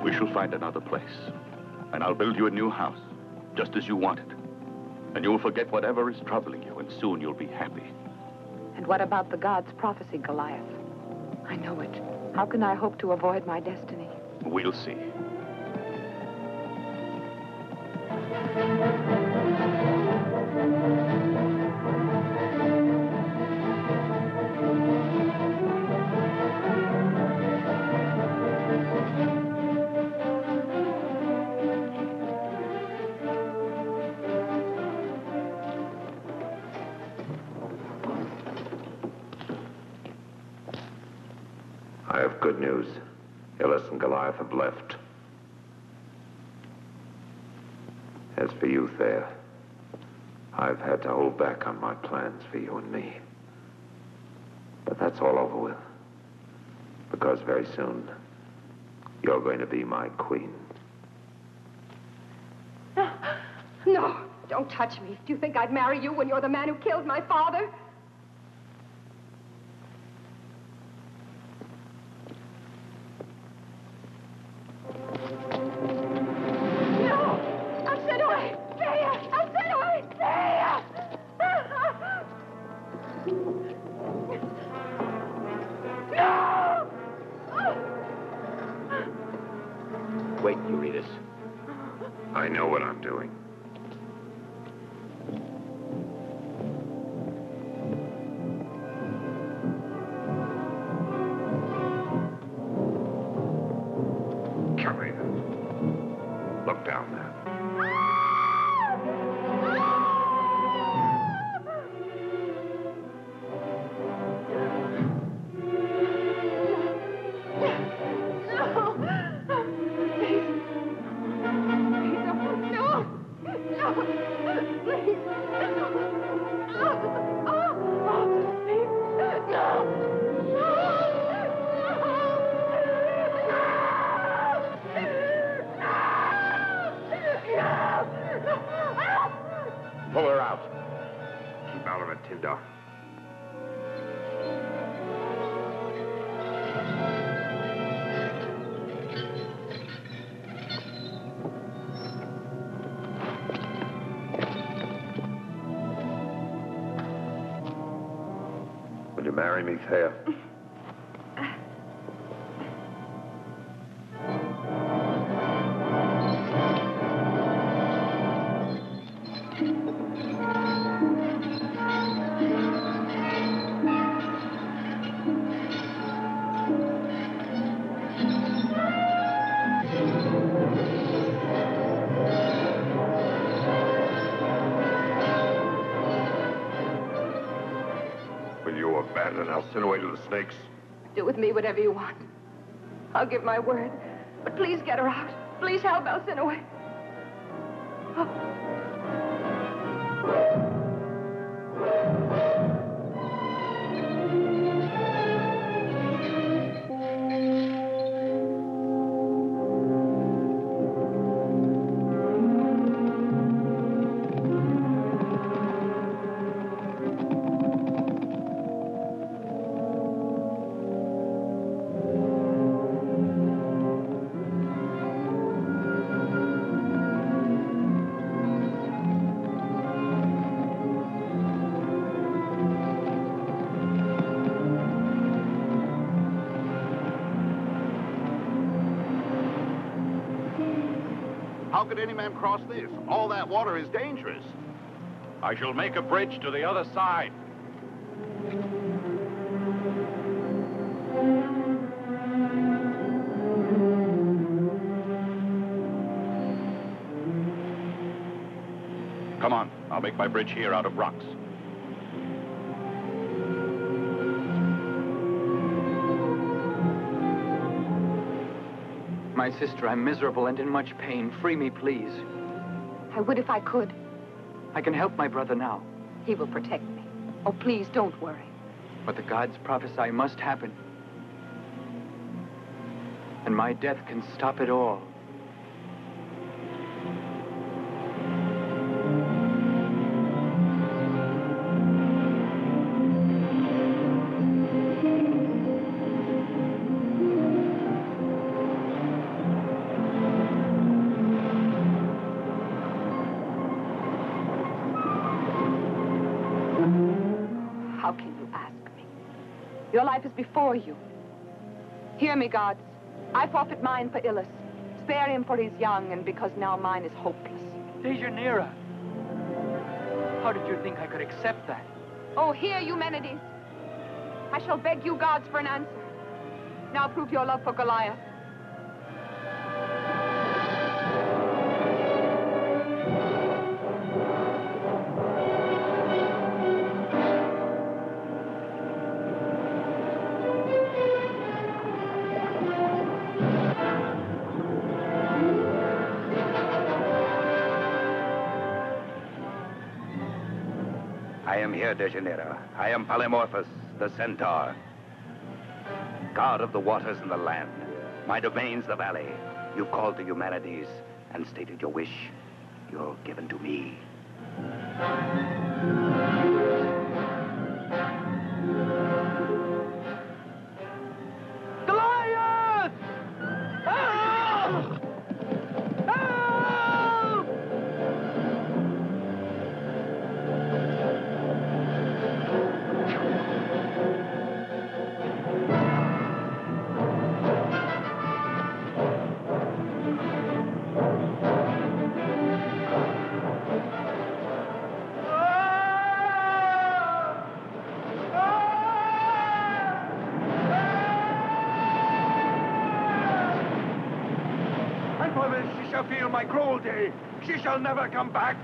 We shall find another place, and I'll build you a new house, just as you want it. And you'll forget whatever is troubling you, and soon you'll be happy. And what about the god's prophecy, Goliath? I know it. How can I hope to avoid my destiny? We'll see. I have good news. Hyllus and Goliath have left. As for you, Thea, I've had to hold back on my plans for you and me. But that's all over with. Because very soon, you're going to be my queen. No, don't touch me. Do you think I'd marry you when you're the man who killed my father? Wait, Eurystheus. I know what I'm doing. Come here. Look down there. marry me, Thea? Will you abandon Alcinoe to the snakes? Do with me whatever you want. I'll give my word. But please get her out. Please help Alcinoe. How could any man cross this? All that water is dangerous. I shall make a bridge to the other side. Come on, I'll make my bridge here out of rocks. My sister, I'm miserable and in much pain. Free me, please. I would if I could. I can help my brother now. He will protect me. Oh, please, don't worry. What the gods prophesy must happen. And my death can stop it all. How can you ask me? Your life is before you. Hear me, gods. I forfeit mine for Hyllus. Spare him for he's young, and because now mine is hopeless. Deianira! How did you think I could accept that? Oh, hear, Eumenides. I shall beg you, gods, for an answer. Now prove your love for Goliath. I am here, Deianira. I am Polymorphus, the centaur. God of the waters and the land. My domain's the valley. You've called to Eumenides and stated your wish. You're given to me. Goliath! Help! Help! I promise she shall feel my cruelty. She shall never come back.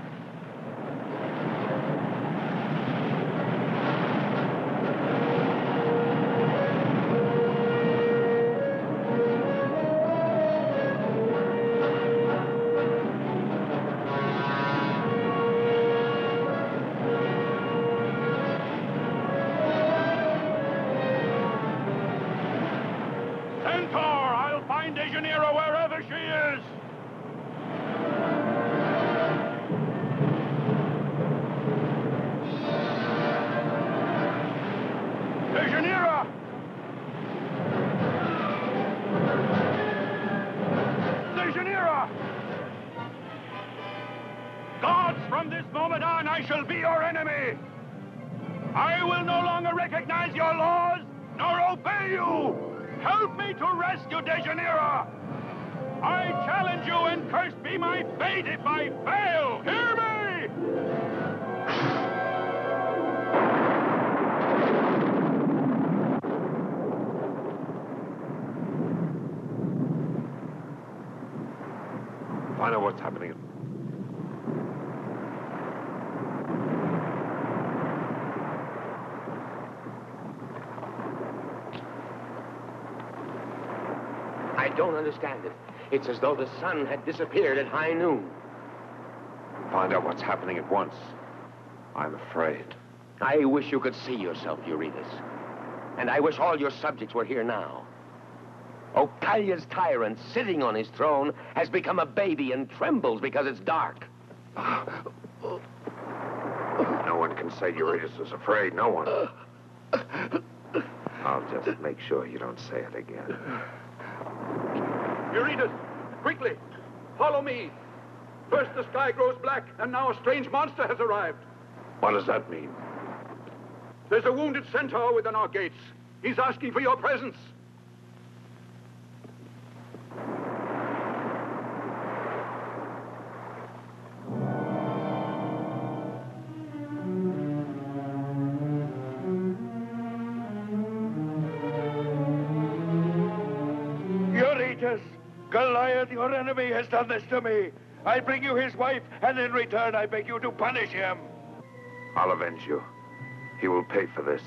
Centaur, I'll find Deianira wherever she is! Deianira! Deianira! Gods, from this moment on, I shall be your enemy! I will no longer recognize your laws, nor obey you! Help me to rescue Deianira! I challenge you, and cursed be my fate if I fail! Hear me! Find out what's happening. I don't understand it. It's as though the sun had disappeared at high noon. Find out what's happening at once. I'm afraid. I wish you could see yourself, Eurystheus. And I wish all your subjects were here now. Ocalia's tyrant, sitting on his throne, has become a baby and trembles because it's dark. No one can say Eurystheus is afraid. No one. I'll just make sure you don't say it again. Eurystheus, quickly, follow me. First the sky grows black, and now a strange monster has arrived. What does that mean? There's a wounded centaur within our gates. He's asking for your presence. Eurystheus, Goliath, your enemy, has done this to me. I bring you his wife, and in return I beg you to punish him. I'll avenge you. He will pay for this.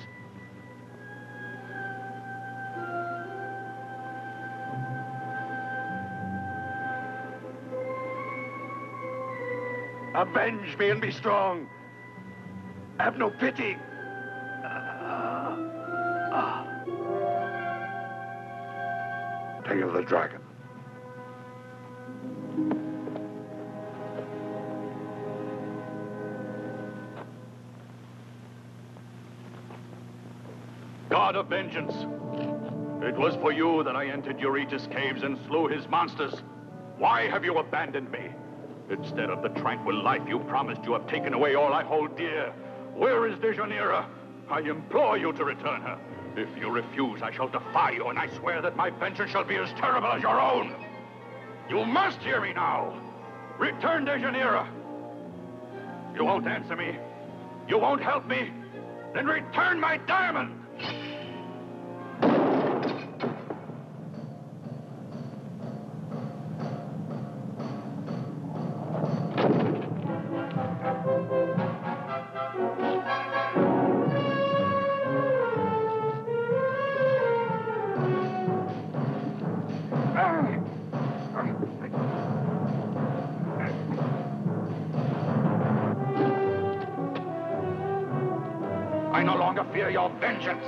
Avenge me and be strong. Have no pity. Tail of the dragon. God of vengeance, it was for you that I entered Eurystheus' caves and slew his monsters. Why have you abandoned me? Instead of the tranquil life you promised, you have taken away all I hold dear. Where is Deianira? I implore you to return her. If you refuse, I shall defy you, and I swear that my vengeance shall be as terrible as your own. You must hear me now. Return Deianira. You won't answer me. You won't help me. Then return my diamond. I no longer fear your vengeance.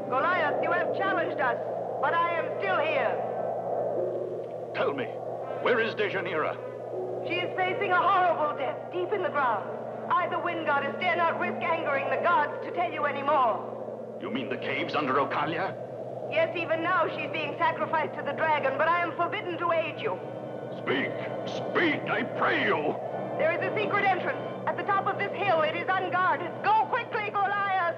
Goliath, you have challenged us, but I am still here. Tell me, where is Deianira? She is facing a horrible death deep in the ground. I, the wind goddess, dare not risk angering the gods to tell you any more. You mean the caves under Ocalia? Yes, even now she's being sacrificed to the dragon, but I am forbidden to aid you. Speak, speak, I pray you. There is a secret entrance. At the top of this hill, it is unguarded. Go quickly, Goliath!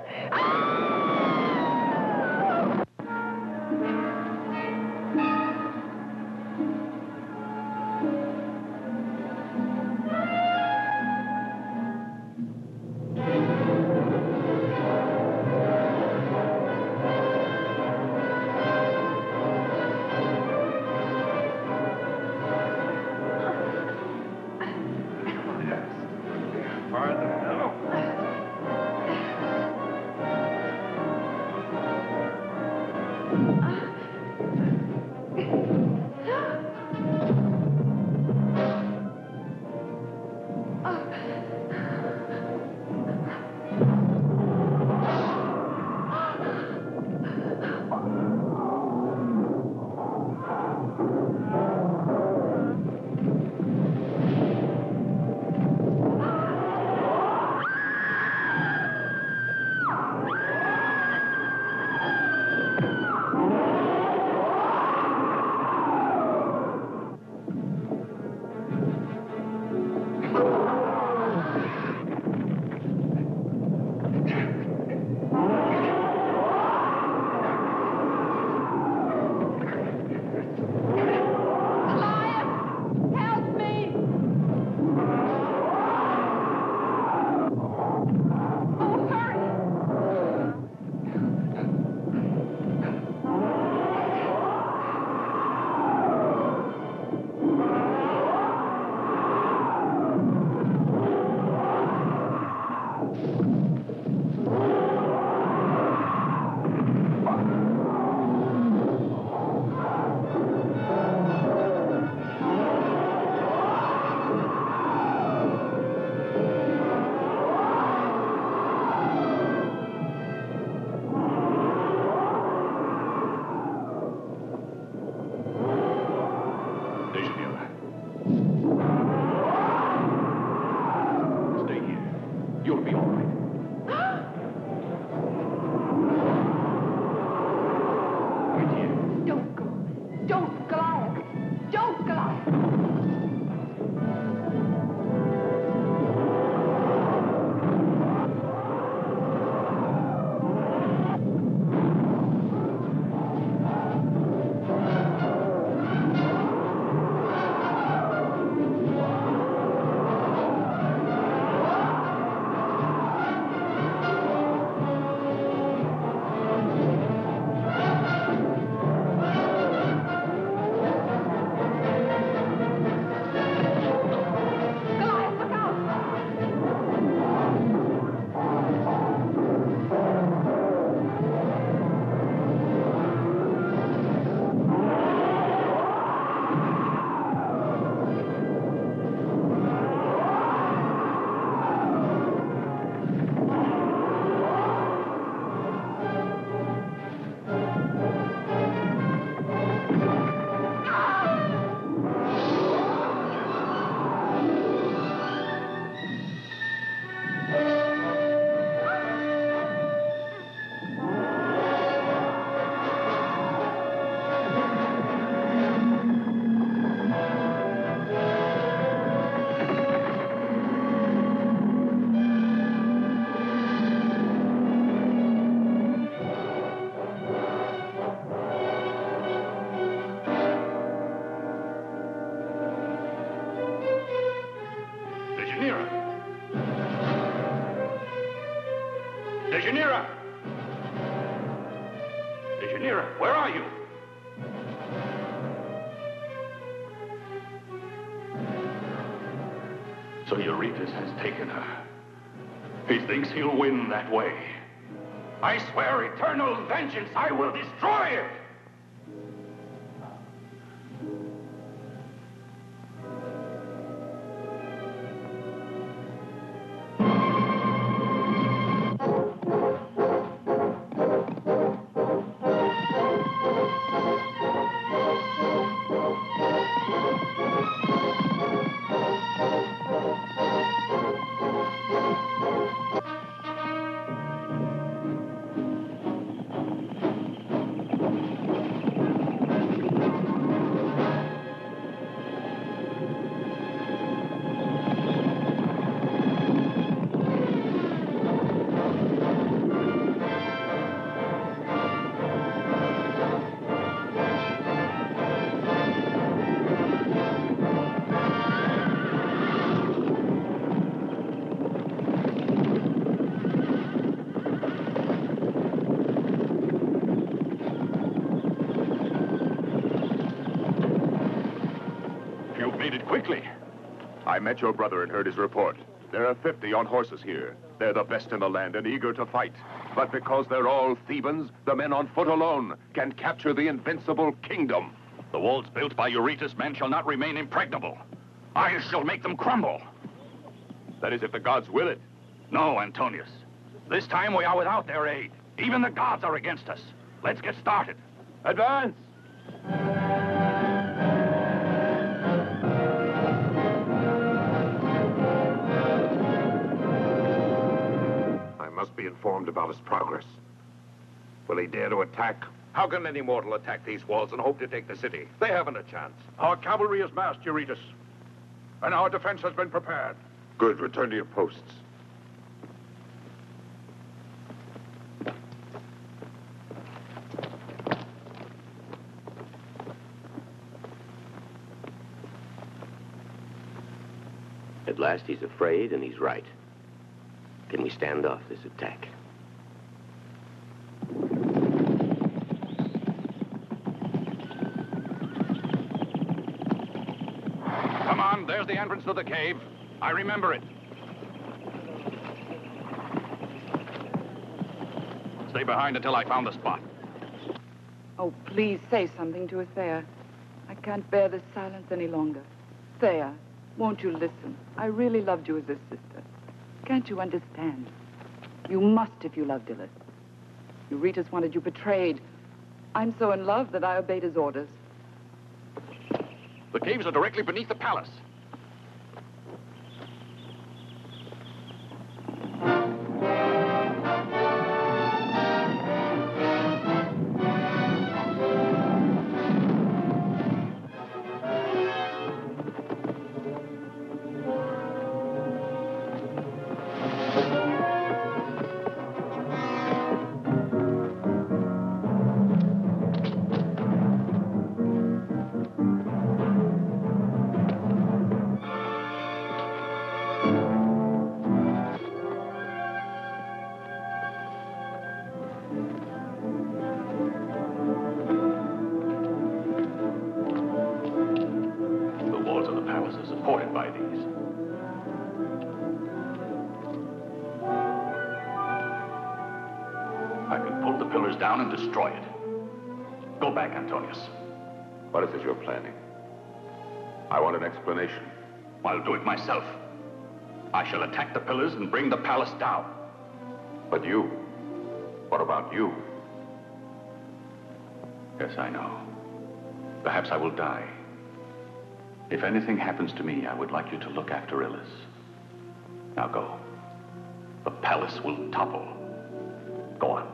You'll be all right. Don't go. Don't, Goliath. Don't, Goliath. Deianira! Deianira, where are you? So Eurystheus has taken her. He thinks he'll win that way. I swear eternal vengeance, I will destroy it! I met your brother and heard his report. There are 50 on horses here. They're the best in the land and eager to fight. But because they're all Thebans, the men on foot alone can capture the invincible kingdom. The walls built by Eurystheus' men shall not remain impregnable. I shall make them crumble. That is if the gods will it. No, Antonius. This time we are without their aid. Even the gods are against us. Let's get started. Advance! Must be informed about his progress. Will he dare to attack? How can any mortal attack these walls and hope to take the city? They haven't a chance. Our cavalry is massed, Eurystheus, and our defense has been prepared. Good. Return to your posts. At last he's afraid, and he's right. Can we stand off this attack? Come on, there's the entrance to the cave. I remember it. Stay behind until I found the spot. Oh, please say something to us, Thea. I can't bear this silence any longer. Thea, won't you listen? I really loved you as a sister. Can't you understand? You must if you loved Hyllus. Eurystheus wanted you betrayed. I'm so in love that I obeyed his orders. The caves are directly beneath the palace. I can pull the pillars down and destroy it. Go back, Antonius. What is it you're planning? I want an explanation. I'll do it myself. I shall attack the pillars and bring the palace down. But you? What about you? Yes, I know. Perhaps I will die. If anything happens to me, I would like you to look after Hyllus. Now go. The palace will topple. Go on.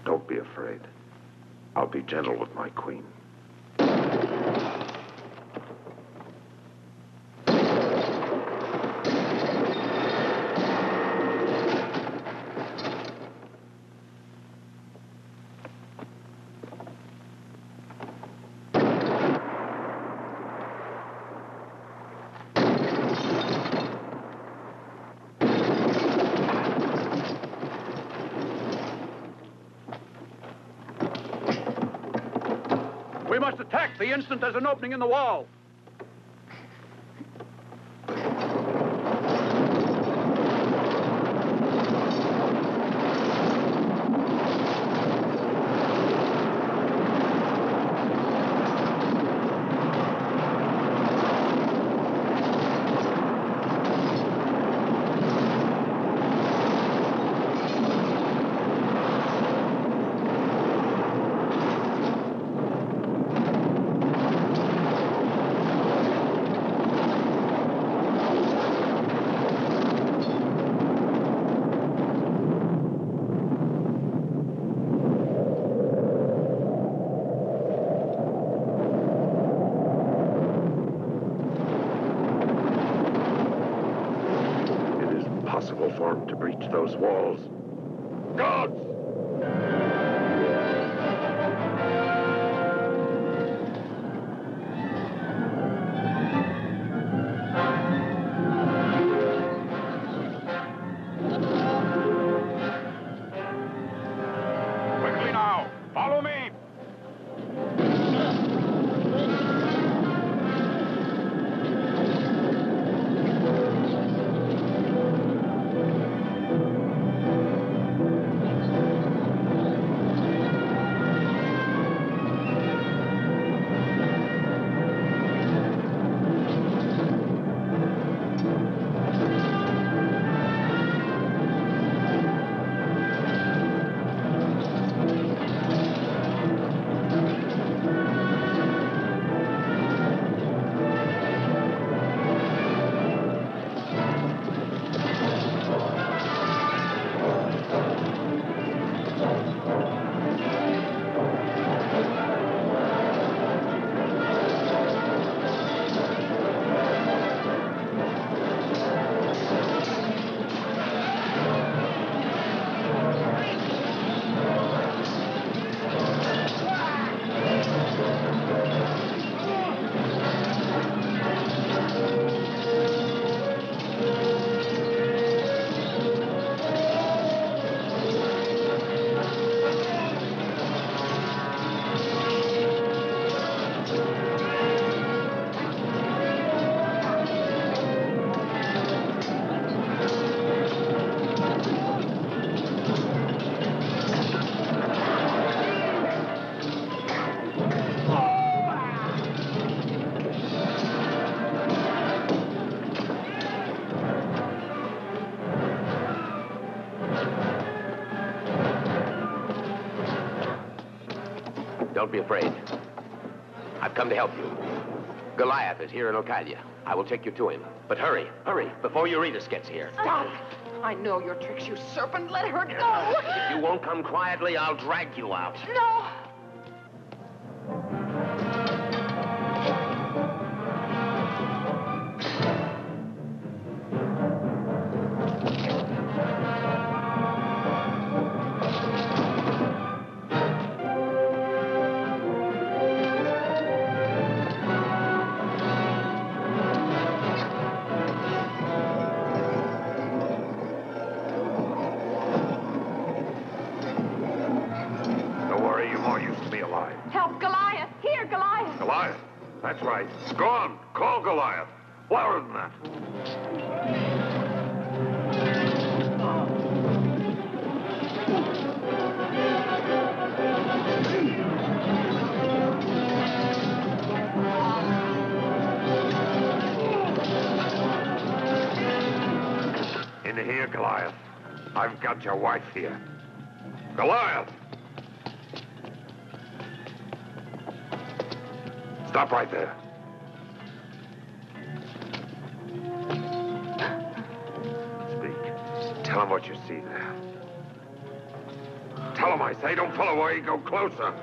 Don't be afraid. I'll be gentle with my queen. We must attack the instant there's an opening in the wall. For him to breach those walls. Gods! Quickly now! Follow me! Don't be afraid. I've come to help you. Goliath is here in Ocalia. I will take you to him. But hurry, hurry, before Eurystheus gets here. Stop! I know your tricks, you serpent. Let her go. If you won't come quietly, I'll drag you out. No. Help, Goliath! Here, Goliath! Goliath? That's right. Go on. Call Goliath. Louder than that. In here, Goliath. I've got your wife here. Goliath! Stop right there. Speak. Tell him what you see there. Tell him, I say. Don't pull away. Go closer.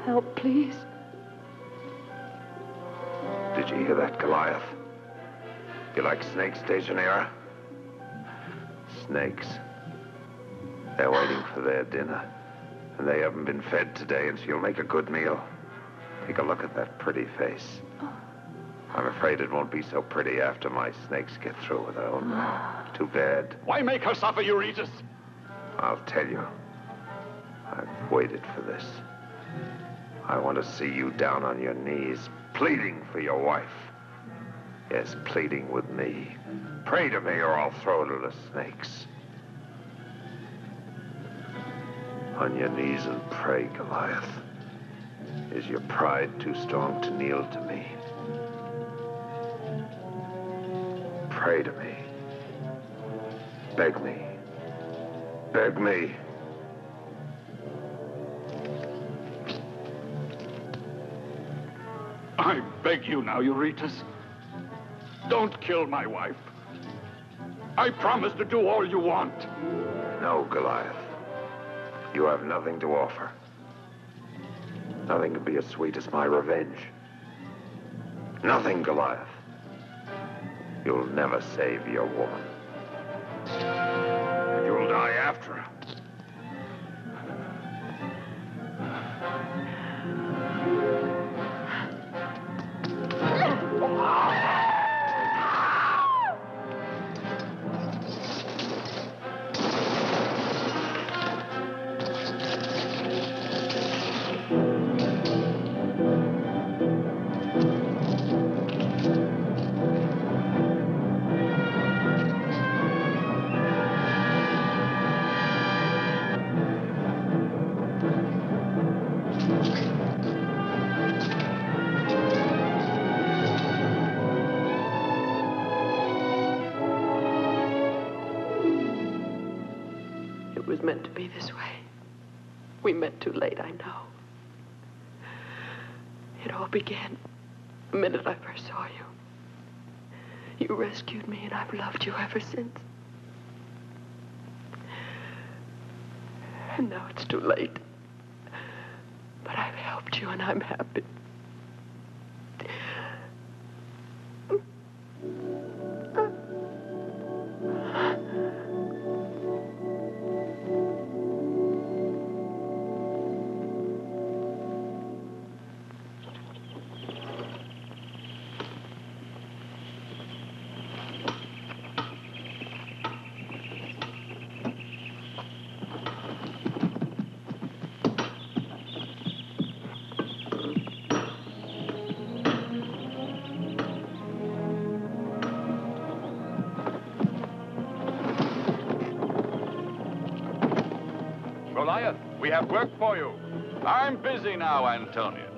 Help, please. Did you hear that, Goliath? You like snakes, Deianira? Snakes. They're waiting for their dinner. And they haven't been fed today, and she'll make a good meal. Take a look at that pretty face. I'm afraid it won't be so pretty after my snakes get through with her own. Too bad. Why make her suffer, Eurystheus? I'll tell you. I've waited for this. I want to see you down on your knees, pleading for your wife. Yes, pleading with me. Pray to me or I'll throw her to the snakes. On your knees and pray, Goliath. Is your pride too strong to kneel to me? Pray to me. Beg me. Beg me. I beg you now, Eurystheus. Don't kill my wife. I promise to do all you want. No, Goliath. You have nothing to offer. Nothing can be as sweet as my revenge. Nothing, Goliath. You'll never save your woman. And you'll die after her. It was meant to be this way. We met too late, I know. It all began the minute I first saw you. You rescued me, and I've loved you ever since. And now it's too late. But I've helped you, and I'm happy. Goliath, we have work for you. I'm busy now, Antonius.